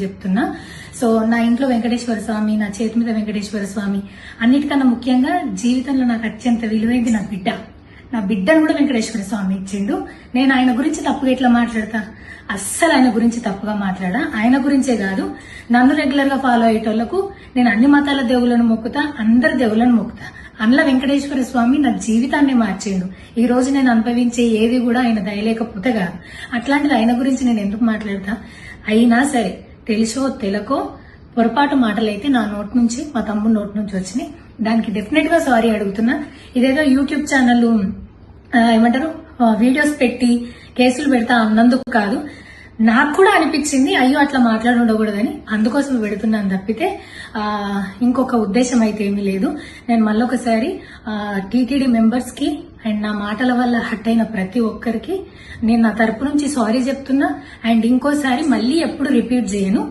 చెప్తున్నా. సో నా ఇంట్లో వెంకటేశ్వర స్వామి, నా చేతి మీద వెంకటేశ్వర స్వామి, అన్నిటికన్నా ముఖ్యంగా జీవితంలో నాకు అత్యంత విలువైంది నా బిడ్డ. నా బిడ్డను కూడా వెంకటేశ్వర స్వామి ఇచ్చిండు. నేను ఆయన గురించి తప్పుగా ఎట్లా మాట్లాడతా? అస్సలు ఆయన గురించి తప్పుగా మాట్లాడా. ఆయన గురించే కాదు, నన్ను రెగ్యులర్ గా ఫాలో అయ్యేటోళ్లకు నేను అన్ని మతాల దేవులను మొక్కుతా, అందరి దేవులను మొక్కుతా. అందులో వెంకటేశ్వర స్వామి నా జీవితాన్ని మార్చిండు. ఈ రోజు నేను అనుభవించే ఏది కూడా ఆయన దయలేకపోతే కాదు. అట్లాంటిది ఆయన గురించి నేను ఎందుకు మాట్లాడతా? అయినా సరే తెలుసో తెలకో పొరపాటు మాటలైతే నా నోట్ నుంచి, మా తమ్ముడు నోట్ నుంచి వచ్చినాయి. దానికి డెఫినెట్ గా సారీ అడుగుతున్నా. ఇదేదో యూట్యూబ్ ఛానల్ ఏమంటారు వీడియోస్ పెట్టి కేసులు పెడతా అన్నందుకు కాదు, నాకు కూడా అనిపించింది అయ్యో అట్లా మాట్లాడి ఉండకూడదని, అందుకోసం పెడుతున్నాను తప్పితే ఇంకొక ఉద్దేశం అయితే ఏమీ లేదు. నేను మళ్ళొకసారి టీటీడీ మెంబర్స్ కి అండ్ నా మాటల వల్ల హట్ అయిన ప్రతి ఒక్కరికి నేను నా తరపు నుంచి సారీ చెప్తున్నా. అండ్ ఇంకోసారి మళ్ళీ ఎప్పుడు రిపీట్ చేయను.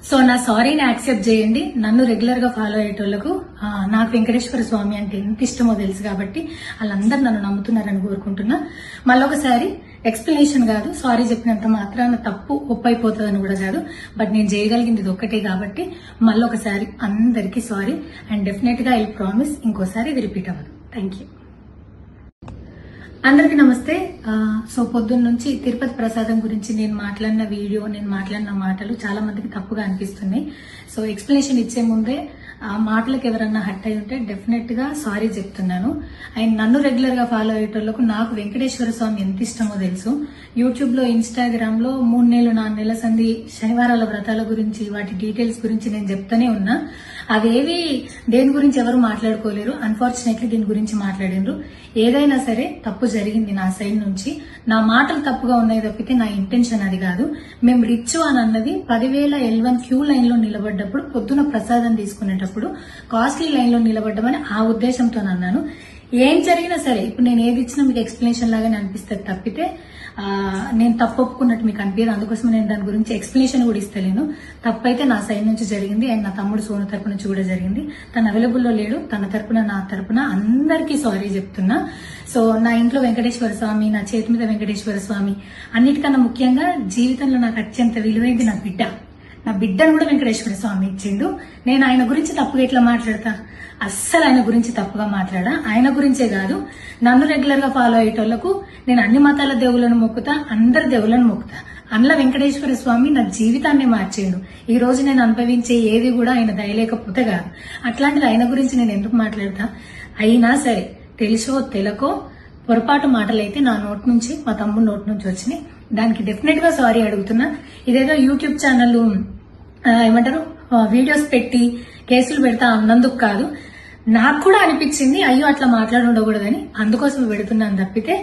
సో నా సారీని యాక్సెప్ట్ చేయండి. నన్ను రెగ్యులర్ గా ఫాలో అయ్యేటోళ్లకు నాకు వెంకటేశ్వర స్వామి అంటే ఎంత ఇష్టమో తెలుసు కాబట్టి వాళ్ళందరూ నన్ను నమ్ముతున్నారని కోరుకుంటున్నా. మళ్ళొకసారి ఎక్స్ప్లెనేషన్ కాదు, సారీ చెప్పినంత మాత్రాన తప్పు ఒప్పైపోతుందని కూడా కాదు, బట్ నేను చేయగలిగింది ఇది ఒక్కటే కాబట్టి మళ్ళొకసారి అందరికీ సారీ. అండ్ డెఫినెట్ గా ఐ ప్రామిస్ ఇంకోసారి ఇది రిపీట్ అవ్వదు. Thank you. అందరికి నమస్తే. సో పొద్దున్న నుంచి తిరుపతి ప్రసాదం గురించి నేను మాట్లాడిన వీడియో, నేను మాట్లాడిన మాటలు చాలా మందికి తప్పుగా అనిపిస్తున్నాయి. సో ఎక్స్ప్లెనేషన్ ఇచ్చే ముందే ఆ మాటలకు ఎవరన్నా హట్ అయి ఉంటే డెఫినెట్ గా సారీ చెప్తున్నాను. అండ్ నన్ను రెగ్యులర్ గా ఫాలో అయ్యేటోళ్లకు నాకు వెంకటేశ్వర స్వామి ఎంత ఇష్టమో తెలుసు. యూట్యూబ్ లో, ఇన్స్టాగ్రామ్ లో 3 నెలలు 4 నెలల సంది శనివారాల వ్రతాల గురించి, వాటి డీటెయిల్స్ గురించి నేను చెప్తానే ఉన్నా. అవేవి దేని గురించి ఎవరు మాట్లాడుకోలేరు. అన్ఫార్చునేట్లీ దీని గురించి మాట్లాడిండ్రు. ఏదైనా సరే తప్పు జరిగింది నా సైడ్ నుంచి. నా మాటలు తప్పుగా ఉన్నాయి తప్పితే నా ఇంటెన్షన్ అది కాదు. మేము రిచ్ అని అన్నది 10,000 L1 క్యూ లైన్ లో నిలబడ్డప్పుడు, పొద్దున ప్రసాదం తీసుకునేటప్పుడు కాస్ట్లీ లైన్ లో నిలబడ్డమని ఆ ఉద్దేశంతో అన్నాను. ఏం జరిగినా సరే ఇప్పుడు నేను ఏది ఇచ్చినా మీకు ఎక్స్ప్లెనేషన్ లాగానే అనిపిస్తుంది తప్పితే నేను తప్పు ఒప్పుకున్నట్టు మీకు అనిపించదు. అందుకోసం నేను దాని గురించి ఎక్స్ప్లెనేషన్ కూడా ఇస్తలేను. తప్పైతే నా సైడ్ నుంచి జరిగింది అండ్ నా తమ్ముడు సోను తరపు నుంచి కూడా జరిగింది. తను అవైలబుల్లో లేడు. తన తరపున, నా తరపున అందరికీ సారీ చెప్తున్నా. సో నా ఇంట్లో వెంకటేశ్వర స్వామి, నా చేతి మీద వెంకటేశ్వర స్వామి, అన్నిటికన్నా ముఖ్యంగా జీవితంలో నాకు అత్యంత విలువైంది నా బిడ్డ. నా బిడ్డను కూడా వెంకటేశ్వర స్వామి ఇచ్చిండు. నేను ఆయన గురించి తప్పుగా ఎట్లా మాట్లాడతా? అస్సలు ఆయన గురించి తప్పుగా మాట్లాడా. ఆయన గురించే కాదు, నన్ను రెగ్యులర్ గా ఫాలో అయ్యేటోళ్లకు నేను అన్ని మతాల దేవులను మొక్కుతా, అందరి దేవులను మొక్కుతా. అందులో వెంకటేశ్వర స్వామి నా జీవితాన్ని మార్చిండు. ఈ రోజు నేను అనుభవించే ఏది కూడా ఆయన దయలేకపోతే కాదు. అట్లాంటిది ఆయన గురించి నేను ఎందుకు మాట్లాడతా? అయినా సరే తెలుసో తెలకో పొరపాటు మాటలైతే నా నోట్ నుంచి, మా తమ్ముడు నోట్ నుంచి వచ్చినాయి. దానికి డెఫినెట్ గా సారీ అడుగుతున్నా. ఇదేదో యూట్యూబ్ ఛానల్ ఏమంటారు వీడియోస్ పెట్టి కేసులు పెడతా అన్నందుకు కాదు, నాకు కూడా అనిపించింది అయ్యో అట్లా మాట్లాడి ఉండకూడదని, అందుకోసం పెడుతున్నాను తప్పితే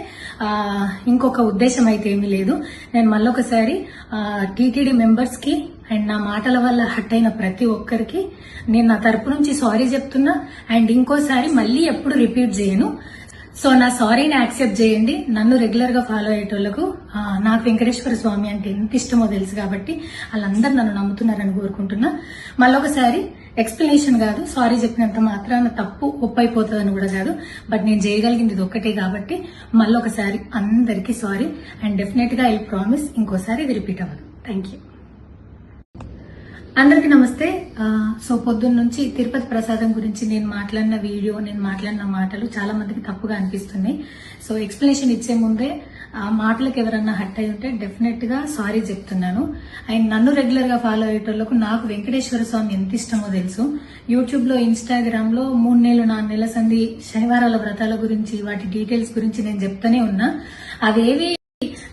ఇంకొక ఉద్దేశం అయితే ఏమీ లేదు. నేను మళ్ళొకసారి టీటీడీ మెంబర్స్ కి అండ్ నా మాటల వల్ల హట్ అయిన ప్రతి ఒక్కరికి నేను నా తరపు నుంచి సారీ చెప్తున్నా. అండ్ ఇంకోసారి మళ్ళీ ఎప్పుడు రిపీట్ చేయను. సో నా సారీని యాక్సెప్ట్ చేయండి. నన్ను రెగ్యులర్ గా ఫాలో అయ్యేటోళ్లకు నాకు వెంకటేశ్వర స్వామి అంటే ఎంత ఇష్టమో తెలుసు కాబట్టి వాళ్ళందరూ నన్ను నమ్ముతున్నారని కోరుకుంటున్నా. మళ్ళొకసారి ఎక్స్ప్లెనేషన్ కాదు, సారీ చెప్పినంత మాత్రాన తప్పు ఒప్పైపోతుందని కూడా కాదు, బట్ నేను చేయగలిగింది ఇది ఒక్కటే కాబట్టి మళ్ళొకసారి అందరికీ సారీ. అండ్ డెఫినెట్ గా ఐ ప్రామిస్ ఇంకోసారి ఇది రిపీట్ అవ్వదు. Thank you. అందరికి నమస్తే. సో పొద్దున్న నుంచి తిరుపతి ప్రసాదం గురించి నేను మాట్లాడిన వీడియో, నేను మాట్లాడిన మాటలు చాలా మందికి తప్పుగా అనిపిస్తున్నాయి. సో ఎక్స్ప్లెనేషన్ ఇచ్చే ముందే ఆ మాటలకు ఎవరన్నా హట్ అయి ఉంటే డెఫినెట్ గా సారీ చెప్తున్నాను. అండ్ నన్ను రెగ్యులర్ గా ఫాలో అయ్యేటోళ్లకు నాకు వెంకటేశ్వర స్వామి ఎంత ఇష్టమో తెలుసు. యూట్యూబ్ లో, ఇన్స్టాగ్రామ్ లో 3 నెలలు 4 నెలల సంది శనివారాల వ్రతాల గురించి, వాటి డీటెయిల్స్ గురించి నేను చెప్తానే ఉన్నా. అవేవి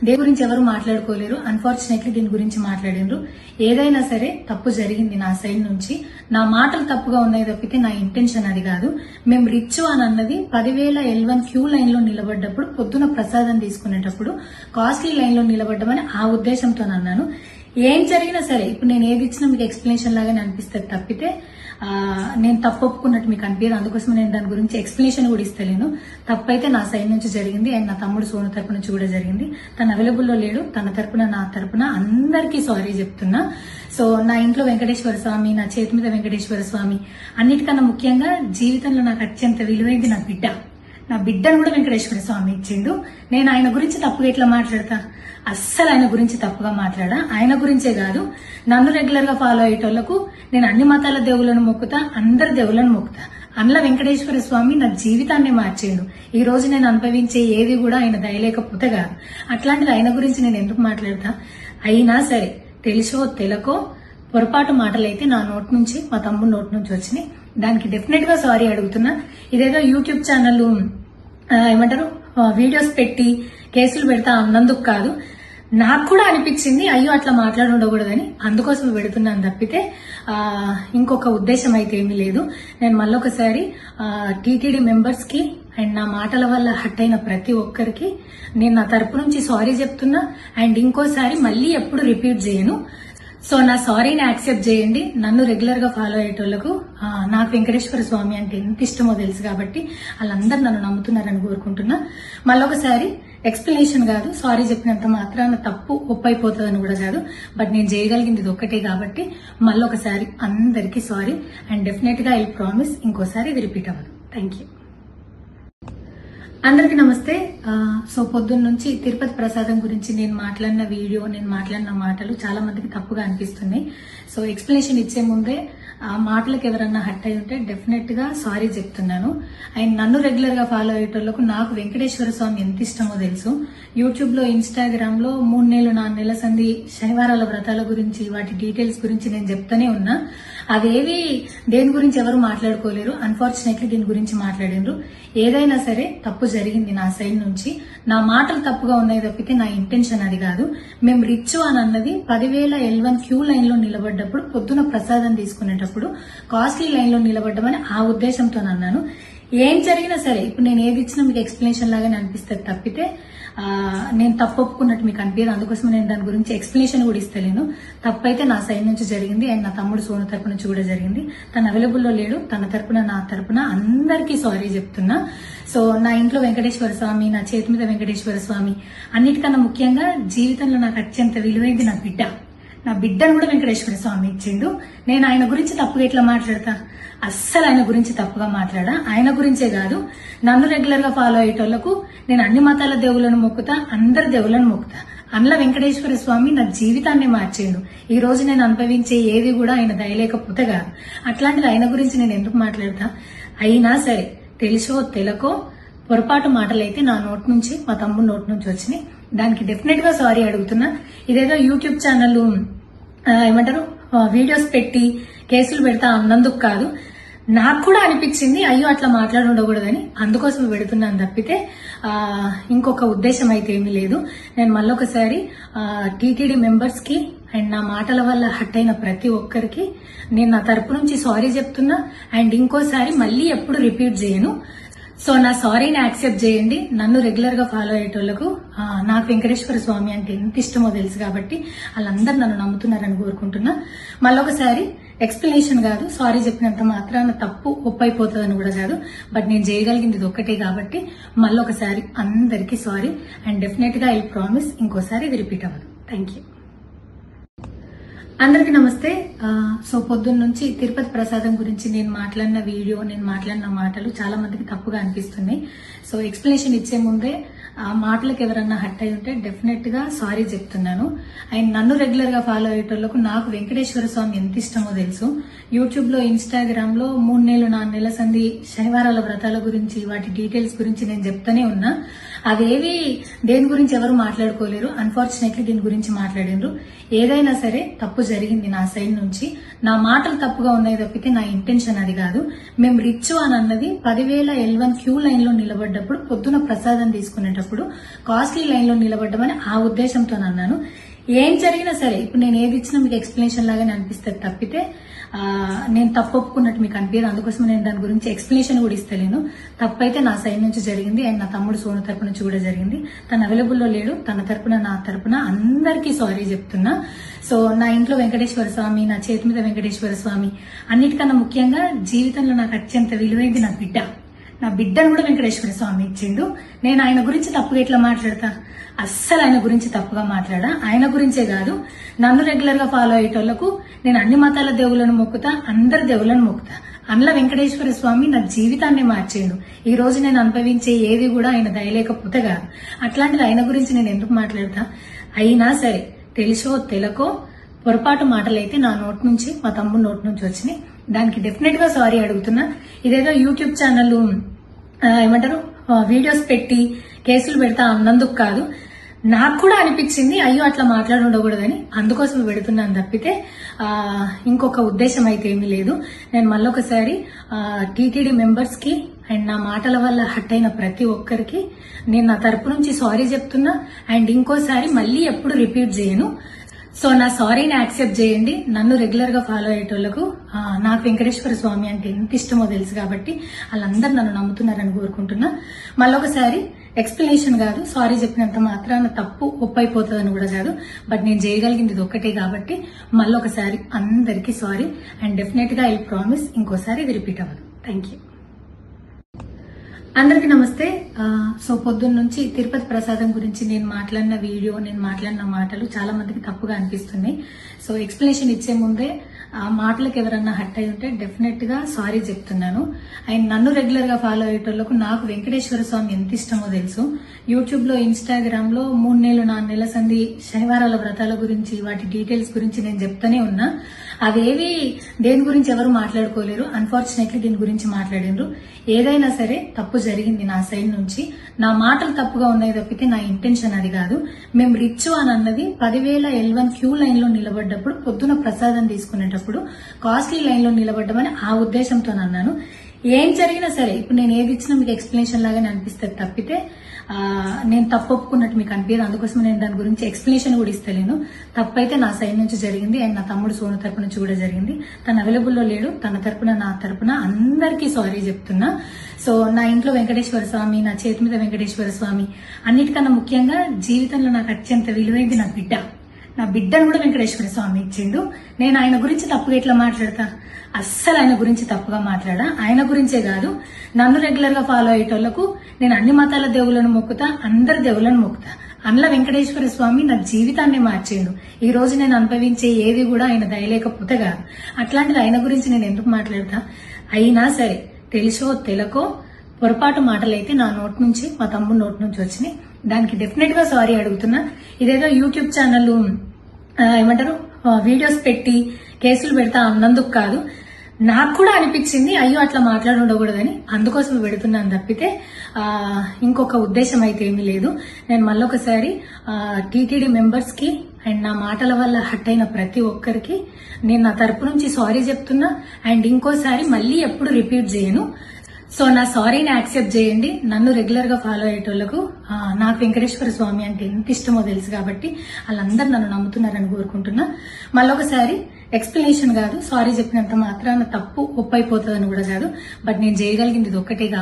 దేని గురించి ఎవరు మాట్లాడుకోలేరు. అన్ఫార్చునేట్లీ దీని గురించి మాట్లాడిండ్రు. ఏదైనా సరే తప్పు జరిగింది నా సైడ్ నుంచి. నా మాటలు తప్పుగా ఉన్నాయి తప్పితే నా ఇంటెన్షన్ అది కాదు. మేము రిచ్ అని అన్నది 10,000 L1 క్యూ లైన్ లో నిలబడ్డప్పుడు, పొద్దున ప్రసాదం తీసుకునేటప్పుడు కాస్ట్లీ లైన్ లో నిలబడ్డమని ఆ ఉద్దేశంతో అన్నాను. ఏం జరిగినా సరే ఇప్పుడు నేను ఏది ఇచ్చినా మీకు ఎక్స్ప్లెనేషన్ లాగానే అనిపిస్తుంది తప్పితే నేను తప్పు ఒప్పుకున్నట్టు మీకు అనిపించదు. అందుకోసం నేను దాని గురించి ఎక్స్ప్లెనేషన్ కూడా ఇస్తలేను. తప్పైతే నా సైడ్ నుంచి జరిగింది అండ్ నా తమ్ముడు సోను తరపు నుంచి కూడా జరిగింది. తను అవైలబుల్లో లేడు. తన తరపున, నా తరపున అందరికీ సారీ చెప్తున్నా. సో నా ఇంట్లో వెంకటేశ్వర స్వామి, నా చేతి మీద వెంకటేశ్వర స్వామి, అన్నిటికన్నా ముఖ్యంగా జీవితంలో నాకు అత్యంత విలువైంది నా బిడ్డ. నా బిడ్డను కూడా వెంకటేశ్వర స్వామి ఇచ్చిండు. నేను ఆయన గురించి తప్పుగా ఎట్లా మాట్లాడతా? అస్సలు ఆయన గురించి తప్పుగా మాట్లాడా. ఆయన గురించే కాదు, నన్ను రెగ్యులర్ గా ఫాలో అయ్యేటోళ్లకు నేను అన్ని మతాల దేవులను మొక్కుతా, అందరి దేవులను మొక్కుతా. అందులో వెంకటేశ్వర స్వామి నా జీవితాన్ని మార్చేయండు. ఈ రోజు నేను అనుభవించే ఏది కూడా ఆయన దయలేకపోతే కాదు. అట్లాంటిది ఆయన గురించి నేను ఎందుకు మాట్లాడతా? అయినా సరే తెలుసో తెలకో పొరపాటు మాటలైతే నా నోట్ నుంచి, మా తమ్ముడు నోట్ నుంచి వచ్చినాయి. దానికి డెఫినెట్ గా సారీ అడుగుతున్నా. ఇదేదో యూట్యూబ్ ఛానల్ ఏమంటారు వీడియోస్ పెట్టి కేసులు పెడతా అన్నందుకు కాదు, నాకు కూడా అనిపించింది అయ్యో అట్లా మాట్లాడి ఉండకూడదని, అందుకోసం పెడుతున్నాను తప్పితే ఇంకొక ఉద్దేశం అయితే ఏమీ లేదు. నేను మళ్ళొకసారి టీటీడీ మెంబర్స్ కి అండ్ నా మాటల వల్ల హట్ అయిన ప్రతి ఒక్కరికి నేను నా తరపు నుంచి సారీ చెప్తున్నా. అండ్ ఇంకోసారి మళ్ళీ ఎప్పుడు రిపీట్ చేయను. సో నా సారీని యాక్సెప్ట్ చేయండి. నన్ను రెగ్యులర్ గా ఫాలో అయ్యేటోళ్లకు నాకు వెంకటేశ్వర స్వామి అంటే ఎంత ఇష్టమో తెలుసు కాబట్టి వాళ్ళందరూ నన్ను నమ్ముతున్నారని కోరుకుంటున్నా. మళ్ళొకసారి ఎక్స్ప్లెనేషన్ కాదు, సారీ చెప్పినంత మాత్రాన తప్పు ఒప్పైపోతుందని కూడా కాదు, బట్ నేను చేయగలిగింది ఇది ఒక్కటే కాబట్టి మళ్ళొకసారి అందరికీ సారీ. అండ్ డెఫినెట్ గా ఐ ప్రామిస్ ఇంకోసారి ఇది రిపీట్ అవ్వదు. Thank you. అందరికీ నమస్తే. సో పొద్దున్న నుంచి తిరుపతి ప్రసాదం గురించి నేను మాట్లాడిన వీడియో, నేను మాట్లాడిన మాటలు చాలా మందికి తప్పుగా అనిపిస్తున్నాయి. సో ఎక్స్ప్లెనేషన్ ఇచ్చే ముందే ఆ మాటలకు ఎవరన్నా హట్ అయి ఉంటే డెఫినెట్ గా సారీ చెప్తున్నాను. అండ్ నన్ను రెగ్యులర్ గా ఫాలో అయ్యేటోళ్లకు నాకు వెంకటేశ్వర స్వామి ఎంత ఇష్టమో తెలుసు. యూట్యూబ్ లో, ఇన్స్టాగ్రామ్ లో 3 నెలలు 4 నెలల సంధి శనివారాల వ్రతాల గురించి, వాటి డీటెయిల్స్ గురించి నేను చెప్తానే ఉన్నా. అదేవి దేని గురించి ఎవరు మాట్లాడుకోలేరు. అన్ఫార్చునేట్లీ దీని గురించి మాట్లాడిండ్రు. ఏదైనా సరే తప్పు జరిగింది నా సైడ్ నుంచి. నా మాటలు తప్పుగా ఉన్నాయి తప్పితే నా ఇంటెన్షన్ అది కాదు. మేము రిచ్ అని అన్నది 10,000 L1 క్యూ లైన్ లో నిలబడ్డప్పుడు, పొద్దున ప్రసాదం తీసుకునేటప్పుడు కాస్ట్లీ లైన్ లో నిలబడ్డమని ఆ ఉద్దేశంతో అన్నాను. ఏం జరిగినా సరే ఇప్పుడు నేను ఏది ఇచ్చినా మీకు ఎక్స్ప్లెనేషన్ లాగానే అనిపిస్తుంది తప్పితే నేను తప్పు ఒప్పుకున్నట్టు మీకు అనిపించదు. అందుకోసం నేను దాని గురించి ఎక్స్ప్లెనేషన్ కూడా ఇస్తలేను. తప్పైతే నా సైడ్ నుంచి జరిగింది అండ్ నా తమ్ముడు సోను తరపు నుంచి కూడా జరిగింది. తను అవైలబుల్లో లేడు. తన తరపున, నా తరపున అందరికీ సారీ చెప్తున్నా. సో నా ఇంట్లో వెంకటేశ్వర స్వామి, నా చేతి మీద వెంకటేశ్వర స్వామి, అన్నిటికన్నా ముఖ్యంగా జీవితంలో నాకు అత్యంత విలువైంది నా బిడ్డ. నా బిడ్డను కూడా వెంకటేశ్వర స్వామి ఇచ్చిండు. నేను ఆయన గురించి తప్పుగా ఎట్లా మాట్లాడతా? అస్సలు ఆయన గురించి తప్పుగా మాట్లాడా. ఆయన గురించే కాదు, నన్ను రెగ్యులర్ గా ఫాలో అయ్యేటోళ్లకు నేను అన్ని మతాల దేవులను మొక్కుతా, అందరి దేవులను మొక్కుతా. అందులో వెంకటేశ్వర స్వామి నా జీవితాన్ని మార్చేయండు. ఈ రోజు నేను అనుభవించే ఏది కూడా ఆయన దయలేకపోతే కాదు. అట్లాంటిది ఆయన గురించి నేను ఎందుకు మాట్లాడతా? అయినా సరే తెలుసో తెలకో పొరపాటు మాటలైతే నా నోట్ నుంచి, మా తమ్ముడు నోట్ నుంచి వచ్చినాయి. దానికి డెఫినెట్ గా సారీ అడుగుతున్నా. ఇదేదో యూట్యూబ్ ఛానల్ ఏమంటారు వీడియోస్ పెట్టి కేసులు పెడతా అన్నందుకు కాదు, నాకు కూడా అనిపించింది అయ్యో అట్లా మాట్లాడి ఉండకూడదని, అందుకోసం పెడుతున్నాను తప్పితే ఇంకొక ఉద్దేశం అయితే ఏమీ లేదు. నేను మళ్ళొకసారి టీటీడీ మెంబర్స్ కి అండ్ నా మాటల వల్ల హట్ అయిన ప్రతి ఒక్కరికి నేను నా తరపు నుంచి సారీ చెప్తున్నా. అండ్ ఇంకోసారి మళ్ళీ ఎప్పుడు రిపీట్ చేయను. సో నా సారీని యాక్సెప్ట్ చేయండి. నన్ను రెగ్యులర్ గా ఫాలో అయ్యేటోళ్లకు నాకు వెంకటేశ్వర స్వామి అంటే ఎంత ఇష్టమో తెలుసు కాబట్టి వాళ్ళందరూ నన్ను నమ్ముతున్నారని కోరుకుంటున్నా. మళ్ళొకసారి ఎక్స్ప్లెనేషన్ కాదు, సారీ చెప్పినంత మాత్రాన తప్పు ఒప్పైపోతుందని కూడా కాదు, బట్ నేను చేయగలిగింది ఇది ఒక్కటే కాబట్టి మళ్ళొకసారి అందరికీ సారీ. అండ్ డెఫినెట్ గా ఐ ప్రామిస్ ఇంకోసారి ఇది రిపీట్ అవ్వదు. Thank you. అందరికీ నమస్తే. సో పొద్దున్న నుంచి తిరుపతి ప్రసాదం గురించి నేను మాట్లాడిన వీడియో, నేను మాట్లాడిన మాటలు చాలా మందికి తప్పుగా అనిపిస్తున్నాయి. సో ఎక్స్ప్లెనేషన్ ఇచ్చే ముందే ఆ మాటలకు ఎవరన్నా హట్ అయి ఉంటే డెఫినెట్ గా సారీ చెప్తున్నాను. అండ్ నన్ను రెగ్యులర్ గా ఫాలో అయ్యేటోళ్లకు నాకు వెంకటేశ్వర స్వామి ఎంత ఇష్టమో తెలుసు. యూట్యూబ్ లో, ఇన్స్టాగ్రామ్ లో 3 నెలలు 4 నెలల సంధి శనివారాల వ్రతాల గురించి, వాటి డీటెయిల్స్ గురించి నేను చెప్తానే ఉన్నా. అదేవి దేని గురించి ఎవరు మాట్లాడుకోలేరు. అన్ఫార్చునేట్లీ దీని గురించి మాట్లాడిండ్రు. ఏదైనా సరే తప్పు జరిగింది నా సైడ్ నుంచి. నా మాటలు తప్పుగా ఉన్నాయి తప్పితే నా ఇంటెన్షన్ అది కాదు. మేము రిచ్ అని అన్నది 10,000 L1 క్యూ లైన్ లో నిలబడ్డప్పుడు, పొద్దున ప్రసాదం తీసుకునేటప్పుడు కాస్ట్లీ లైన్ లో నిలబడ్డమని ఆ ఉద్దేశంతో అన్నాను. ఏం జరిగినా సరే ఇప్పుడు నేను ఏది ఇచ్చినా మీకు ఎక్స్ప్లెనేషన్ లాగానే అనిపిస్తుంది తప్పితే నేను తప్పు ఒప్పుకున్నట్టు మీకు అనిపించదు. అందుకోసం నేను దాని గురించి ఎక్స్ప్లెనేషన్ కూడా ఇస్తలేను. తప్పైతే నా సైడ్ నుంచి జరిగింది అండ్ నా తమ్ముడు సోను తరపు నుంచి కూడా జరిగింది. తను అవైలబుల్లో లేడు. తన తరపున, నా తరపున అందరికీ సారీ చెప్తున్నా. సో నా ఇంట్లో వెంకటేశ్వర స్వామి, నా చేతి మీద వెంకటేశ్వర స్వామి, అన్నిటికన్నా ముఖ్యంగా జీవితంలో నాకు అత్యంత విలువైంది నా బిడ్డ. నా బిడ్డను కూడా వెంకటేశ్వర స్వామి ఇచ్చిండు. నేను ఆయన గురించి తప్పుగా ఎట్లా మాట్లాడతా? అస్సలు ఆయన గురించి తప్పుగా మాట్లాడా. ఆయన గురించే కాదు, నన్ను రెగ్యులర్ గా ఫాలో అయ్యేటోళ్లకు నేను అన్ని మతాల దేవులను మొక్కుతా, అందరి దేవులను మొక్కుతా. అండ్ల వెంకటేశ్వర స్వామి నా జీవితాన్ని మార్చేయండు. ఈ రోజు నేను అనుభవించే ఏది కూడా ఆయన దయలేకపోతే కాదు. అట్లాంటిది ఆయన గురించి నేను ఎందుకు మాట్లాడతా? అయినా సరే తెలిసో తెలకో పొరపాటు మాటలైతే నా నోట్ నుంచి మా తమ్ముడు నోట్ నుంచి వచ్చినాయి. దానికి డెఫినెట్ గా సారీ అడుగుతున్నా. ఇదేదో యూట్యూబ్ ఛానల్ ఏమంటారు వీడియోస్ పెట్టి కేసులు పెడతా అన్నందుకు కాదు, నాకు కూడా అనిపించింది అయ్యో అట్లా మాట్లాడి ఉండకూడదని, అందుకోసం పెడుతున్నాను తప్పితే ఇంకొక ఉద్దేశం అయితే ఏమీ లేదు. నేను మళ్ళొకసారి టీటీడీ మెంబర్స్ కి అండ్ నా మాటల వల్ల హట్ అయిన ప్రతి ఒక్కరికి నేను నా తరపు నుంచి సారీ చెప్తున్నా. అండ్ ఇంకోసారి మళ్ళీ ఎప్పుడు రిపీట్ చేయను. సో నా సారీని యాక్సెప్ట్ చేయండి. నన్ను రెగ్యులర్ గా ఫాలో అయ్యేటోళ్లకు నాకు వెంకటేశ్వర స్వామి అంటే ఎంత ఇష్టమో తెలుసు కాబట్టి వాళ్ళందరూ నన్ను నమ్ముతున్నారని కోరుకుంటున్నా. మళ్ళొకసారి ఎక్స్ప్లెనేషన్ కాదు, సారీ చెప్పినంత మాత్రాన తప్పు ఒప్పైపోతుందని కూడా కాదు, బట్ నేను చేయగలిగింది ఇది ఒక్కటే కాబట్టి మళ్ళొకసారి అందరికీ సారీ. అండ్ డెఫినెట్ గా ఐ ప్రామిస్ ఇంకోసారి ఇది రిపీట్ అవ్వదు. Thank you. అందరికి నమస్తే. సో పొద్దున్న నుంచి తిరుపతి ప్రసాదం గురించి నేను మాట్లాడిన వీడియో, నేను మాట్లాడిన మాటలు చాలా మందికి తప్పుగా అనిపిస్తున్నాయి. సో ఎక్స్ప్లెనేషన్ ఇచ్చే ముందే ఆ మాటలకు ఎవరన్నా హట్ అయి ఉంటే డెఫినెట్ గా సారీ చెప్తున్నాను. అండ్ నన్ను రెగ్యులర్ గా ఫాలో అయ్యేటోళ్లకు నాకు వెంకటేశ్వర స్వామి ఎంత ఇష్టమో తెలుసు. యూట్యూబ్ లో, ఇన్స్టాగ్రామ్ లో 3 నెలలు 4 నెలల సంది శనివారాల వ్రతాల గురించి, వాటి డీటెయిల్స్ గురించి నేను చెప్తానే ఉన్నా. అవేవి దేని గురించి ఎవరు మాట్లాడుకోలేరు. అన్ఫార్చునేట్లీ దీని గురించి మాట్లాడినరు. ఏదైనా సరే తప్పు జరిగింది నా సైడ్ నుంచి. నా మాటలు తప్పుగా ఉన్నాయి తప్పితే నా ఇంటెన్షన్ అది కాదు. మేము రిచ్ అని అన్నది 10,000 L1 క్యూ లైన్ లో నిలబడ్డప్పుడు, పొద్దున ప్రసాదం తీసుకునేటప్పుడు కాస్ట్లీ లైన్ లో నిలబడ్డమని ఆ ఉద్దేశంతో అన్నాను. ఏం జరిగినా సరే ఇప్పుడు నేను ఏది ఇచ్చినా మీకు ఎక్స్ప్లెనేషన్ లాగానే అనిపిస్తుంది తప్పితే నేను తప్పు ఒప్పుకున్నట్టు మీకు అనిపించదు. అందుకోసం నేను దాని గురించి ఎక్స్ప్లెనేషన్ కూడా ఇస్తలేను. తప్పైతే నా సైడ్ నుంచి జరిగింది అండ్ నా తమ్ముడు సోను తరపు నుంచి కూడా జరిగింది. తను అవైలబుల్లో లేడు. తన తరపున, నా తరపున అందరికీ సారీ చెప్తున్నా. సో నా ఇంట్లో వెంకటేశ్వర స్వామి, నా చేతి మీద వెంకటేశ్వర స్వామి, అన్నిటికన్నా ముఖ్యంగా జీవితంలో నాకు అత్యంత విలువైంది నా బిడ్డ. నా బిడ్డను కూడా వెంకటేశ్వర స్వామి ఇచ్చిండు. నేను ఆయన గురించి తప్పుగా ఎట్లా మాట్లాడతా? అస్సలు ఆయన గురించి తప్పుగా మాట్లాడా. ఆయన గురించే కాదు, నన్ను రెగ్యులర్ గా ఫాలో అయ్యేటోళ్లకు నేను అన్ని మతాల దేవులను మొక్కుతా, అందరి దేవులను మొక్కుతా. అండ్ల వెంకటేశ్వర స్వామి నా జీవితాన్ని మార్చేయండు. ఈ రోజు నేను అనుభవించే ఏది కూడా ఆయన దయలేకపోతే కాదు. అట్లాంటిది ఆయన గురించి నేను ఎందుకు మాట్లాడతా? అయినా సరే తెలిసో తెలకో పొరపాటు మాటలైతే నా నోట్ నుంచి మా తమ్ముడు నోట్ నుంచి వచ్చినాయి. దానికి డెఫినెట్ గా సారీ అడుగుతున్నా. ఇదేదో యూట్యూబ్ ఛానల్ ఏమంటారు వీడియోస్ పెట్టి కేసులు పెడతా అన్నందుకు కాదు, నాకు కూడా అనిపించింది అయ్యో అట్లా మాట్లాడి ఉండకూడదని, అందుకోసం పెడుతున్నాను తప్పితే ఇంకొక ఉద్దేశం అయితే ఏమీ లేదు. నేను మళ్ళొకసారి టీటీడీ మెంబర్స్ కి అండ్ నా మాటల వల్ల హట్ అయిన ప్రతి ఒక్కరికి నేను నా తరపు నుంచి సారీ చెప్తున్నా. అండ్ ఇంకోసారి మళ్ళీ ఎప్పుడు రిపీట్ చేయను. సో నా సారీని యాక్సెప్ట్ చేయండి. నన్ను రెగ్యులర్ గా ఫాలో అయ్యేటోళ్లకు నాకు వెంకటేశ్వర స్వామి అంటే ఎంత ఇష్టమో తెలుసు కాబట్టి వాళ్ళందరూ నన్ను నమ్ముతున్నారని కోరుకుంటున్నా. మళ్ళొకసారి ఎక్స్ప్లెనేషన్ కాదు, సారీ చెప్పినంత మాత్రాన తప్పు ఒప్పైపోతుందని కూడా కాదు, బట్ నేను చేయగలిగింది ఇది ఒక్కటే కాబట్టి